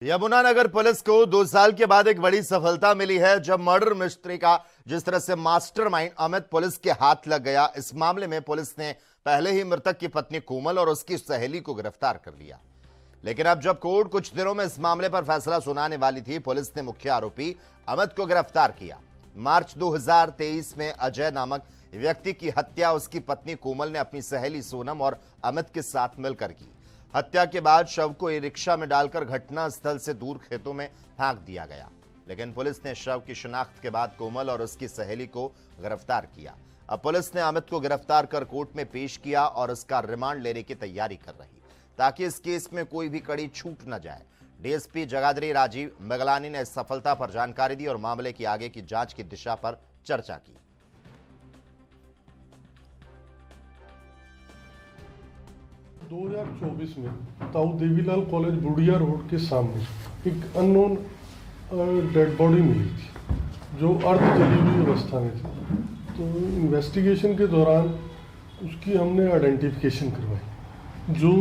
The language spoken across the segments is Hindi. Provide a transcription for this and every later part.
यमुनानगर पुलिस को 2 साल के बाद एक बड़ी सफलता मिली है, जब मर्डर मिस्ट्री का जिस तरह से मास्टरमाइंड अमित पुलिस के हाथ लग गया। इस मामले में पुलिस ने पहले ही मृतक की पत्नी कोमल और उसकी सहेली को गिरफ्तार कर लिया। लेकिन अब जब कोर्ट कुछ दिनों में इस मामले पर फैसला सुनाने वाली थी, पुलिस ने मुख्य आरोपी अमित को गिरफ्तार किया। मार्च 2023 में अजय नामक व्यक्ति की हत्या उसकी पत्नी कोमल ने अपनी सहेली सोनम और अमित के साथ मिलकर की। हत्या के बाद शव को ई रिक्शा में डालकर घटना स्थल से दूर खेतों में फेंक दिया गया। लेकिन पुलिस ने शव की शिनाख्त के बाद कोमल और उसकी सहेली को गिरफ्तार किया। अब पुलिस ने अमित को गिरफ्तार कर कोर्ट में पेश किया और उसका रिमांड लेने की तैयारी कर रही, ताकि इस केस में कोई भी कड़ी छूट न जाए। डीएसपी जगाधरी राजीव मेगलानी ने इस सफलता पर जानकारी दी और मामले की आगे की जांच की दिशा पर चर्चा की। 2024 में ताऊ देवीलाल कॉलेज बुढ़िया रोड के सामने एक अननोन डेड बॉडी मिली थी, जो अर्ध जली हुई अवस्था में थी। तो इन्वेस्टिगेशन के दौरान उसकी हमने आइडेंटिफिकेशन करवाई। जो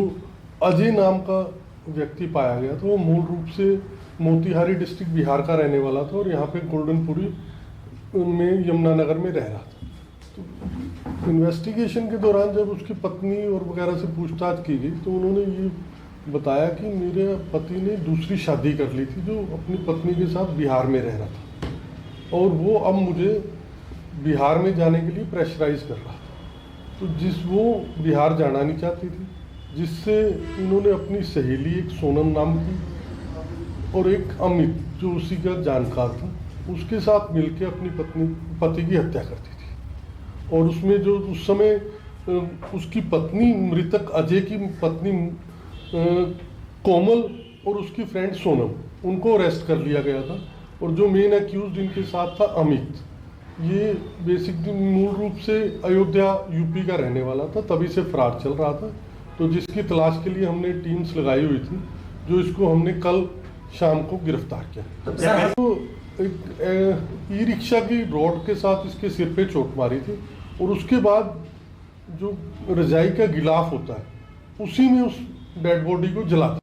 अजय नाम का व्यक्ति पाया गया था, वो मूल रूप से मोतिहारी डिस्ट्रिक्ट बिहार का रहने वाला था और यहाँ पे गोल्डनपुरी में यमुनानगर में रह रहा था। तो इन्वेस्टिगेशन के दौरान जब उसकी पत्नी और वगैरह से पूछताछ की गई, तो उन्होंने ये बताया कि मेरे पति ने दूसरी शादी कर ली थी, जो अपनी पत्नी के साथ बिहार में रह रहा था, और वो अब मुझे बिहार में जाने के लिए प्रेशराइज कर रहा था। तो वो बिहार जाना नहीं चाहती थी, जिससे इन्होंने अपनी सहेली एक सोनम नाम की और एक अमित जो उसी का जानकार था, उसके साथ मिलकर अपनी पति की हत्या कर दी थी। और उसमें जो उस समय उसकी पत्नी, मृतक अजय की पत्नी कोमल और उसकी फ्रेंड सोनम, उनको अरेस्ट कर लिया गया था। और जो मेन एक्यूज्ड इनके साथ था अमित, ये बेसिकली मूल रूप से अयोध्या यूपी का रहने वाला था, तभी से फरार चल रहा था। तो जिसकी तलाश के लिए हमने टीम्स लगाई हुई थी, जो इसको हमने कल शाम को गिरफ्तार किया। तो एक ई रिक्शा की रॉड के साथ इसके सिर पे चोट मारी थी, और उसके बाद जो रजाई का गिलाफ होता है, उसी में उस डेड बॉडी को जला दिया।